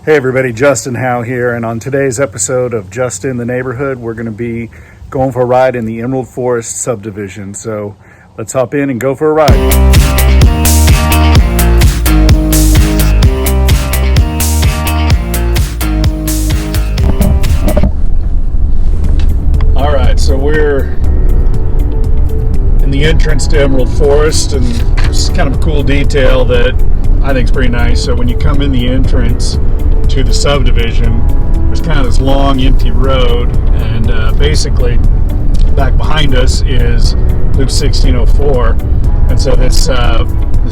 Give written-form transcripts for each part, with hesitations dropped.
Hey everybody, Justin Howe here, and on today's episode of Just in the Neighborhood, we're going to be going for a ride in the Emerald Forest Subdivision. So let's hop in and go for a ride. All right, so we're in the entrance to Emerald Forest, and this is kind of a cool detail that I think is pretty nice. So when you come in the entrance to the subdivision, there's kind of this long empty road, and basically back behind us is Loop 1604, and so this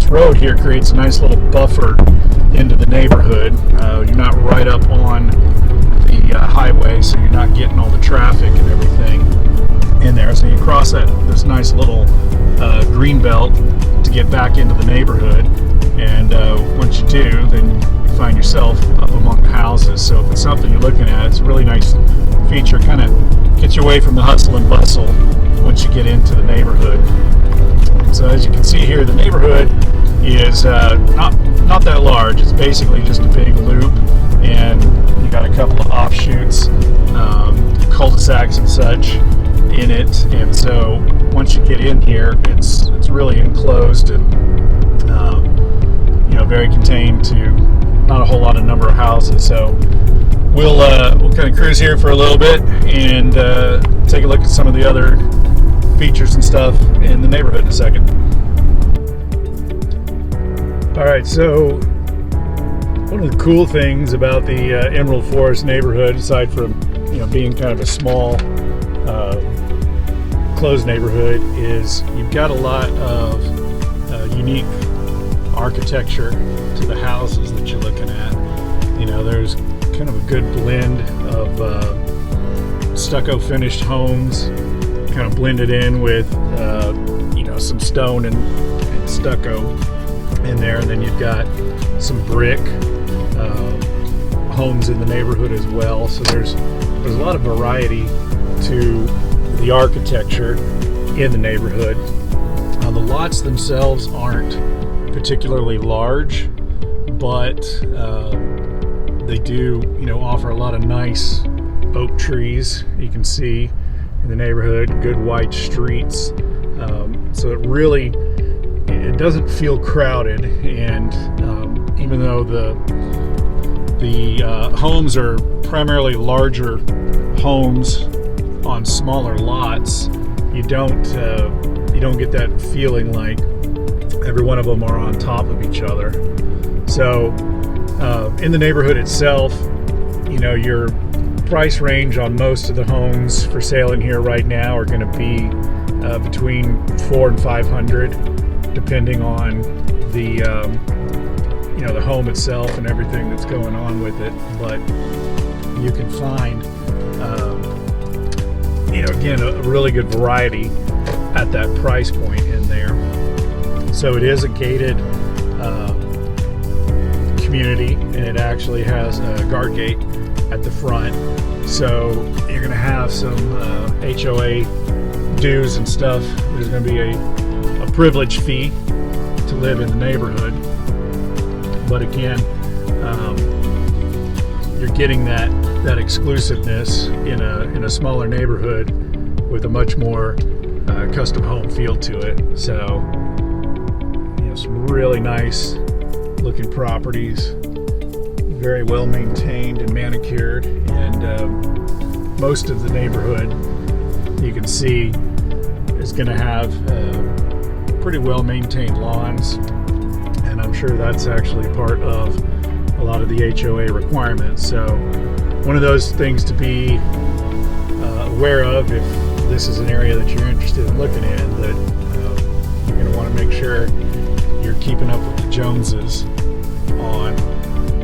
road here creates a nice little buffer into the neighborhood. You're not right up on the highway, so you're not getting all the traffic and everything in there. So you cross this nice little green belt to get back into the neighborhood, and once you do, then you find yourself up among the houses. So if it's something you're looking at, it's a really nice feature. Kind of gets you away from the hustle and bustle once you get into the neighborhood. So as you can see here, the neighborhood is not that large. It's basically just a big loop, and you got a couple of offshoots, cul-de-sacs and such in it. And so once you get in here, it's really enclosed and very contained to not a whole lot of number of houses. So we'll kind of cruise here for a little bit and take a look at some of the other features and stuff in the neighborhood in a second. All right, so one of the cool things about the Emerald Forest neighborhood, aside from being kind of a small closed neighborhood, is you've got a lot of unique architecture to the houses that you're looking at. There's kind of a good blend of stucco finished homes, kind of blended in with some stone and stucco in there, and then you've got some brick homes in the neighborhood as well. So there's a lot of variety to the architecture in the neighborhood. The lots themselves aren't particularly large, but they do offer a lot of nice oak trees you can see in the neighborhood, good wide streets, so it doesn't feel crowded. And even though the homes are primarily larger homes on smaller lots, you don't get that feeling like every one of them are on top of each other. So in the neighborhood itself, your price range on most of the homes for sale in here right now are going to be between $400 and $500, depending on the the home itself and everything that's going on with it. But you can find again a really good variety at that price point in there. So it is a gated community, and it actually has a guard gate at the front. So you're going to have some HOA dues and stuff. There's going to be a privilege fee to live in the neighborhood. But again, you're getting that exclusiveness in a smaller neighborhood with a much more custom home feel to it. So some really nice looking properties, very well maintained and manicured, and most of the neighborhood you can see is going to have pretty well maintained lawns, and I'm sure that's actually part of a lot of the HOA requirements. So one of those things to be aware of if this is an area that you're interested in looking in, that you're going to want to make sure you're keeping up with the Joneses on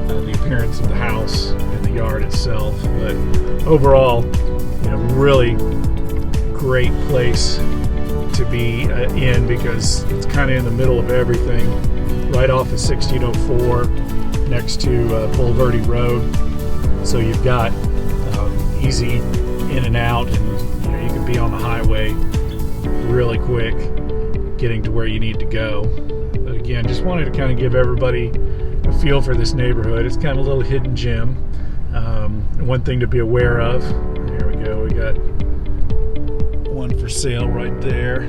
the appearance of the house and the yard itself. But overall, really great place to be in, because it's kind of in the middle of everything, right off of 1604 next to Bulverde Road. So you've got easy in and out, and you can be on the highway really quick getting to where you need to go. But again, just wanted to kind of give everybody a feel for this neighborhood. It's kind of a little hidden gem. One thing to be aware of. Here we go. We got one for sale right there.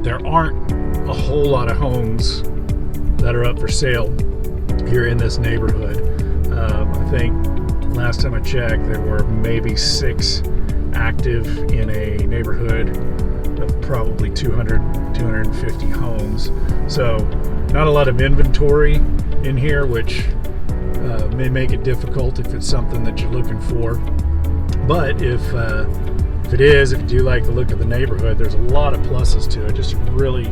There aren't a whole lot of homes that are up for sale here in this neighborhood. I think last time I checked, there were maybe 6 active in a neighborhood of probably 200, 250 homes. So not a lot of inventory in here, which may make it difficult if it's something that you're looking for. But if you do like the look of the neighborhood, there's a lot of pluses to it. Just a really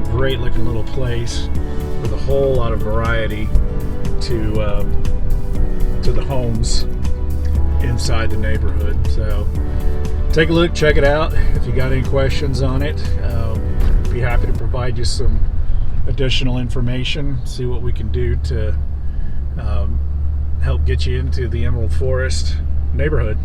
great looking little place with a whole lot of variety to the homes inside the neighborhood. So take a look, check it out. If you got any questions on it, be happy to provide you some additional information, see what we can do to help get you into the Emerald Forest neighborhood.